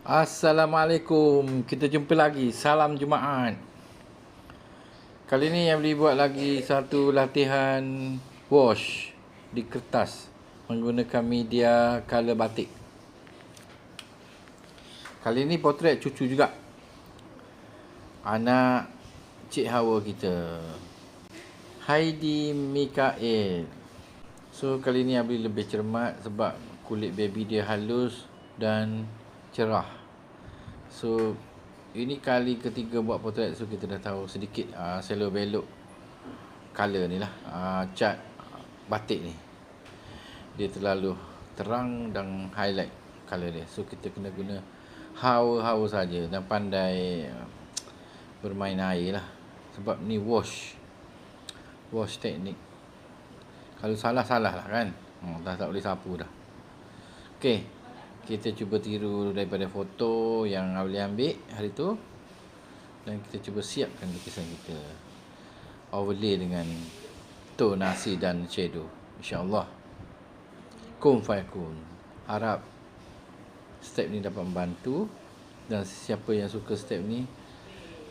Assalamualaikum. Kita jumpa lagi. Salam Jumaat. Kali ni yang boleh buat lagi satu latihan wash di kertas menggunakan media color batik. Kali ni potret cucu juga. Anak Cik Hawa kita, Heidi Mikael. So kali ni Abli lebih cermat sebab kulit baby dia halus dan cerah. So ini kali ketiga buat potret, so kita dah tahu sedikit selok belok color ni lah, cat batik ni dia terlalu terang dan highlight color dia. So kita kena guna hawa-hawa saja dan pandai bermain air lah, sebab ni wash teknik. Kalau salah-salah lah kan, dah tak boleh sapu dah. Okey, kita cuba tiru daripada foto yang Abli ambil hari tu, dan kita cuba siapkan lukisan kita, overlay dengan tonasi dan shadow. InsyaAllah kun fayakun. Harap step ni dapat membantu, dan siapa yang suka step ni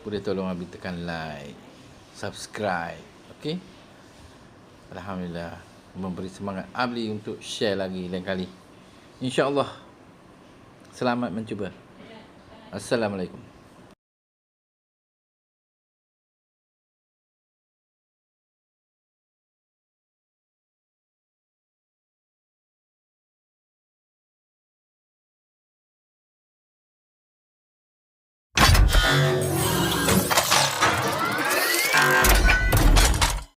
boleh tolong Abli tekan like, subscribe. Okey, Alhamdulillah, memberi semangat Abli untuk share lagi lain kali. InsyaAllah. Selamat mencuba. Assalamualaikum.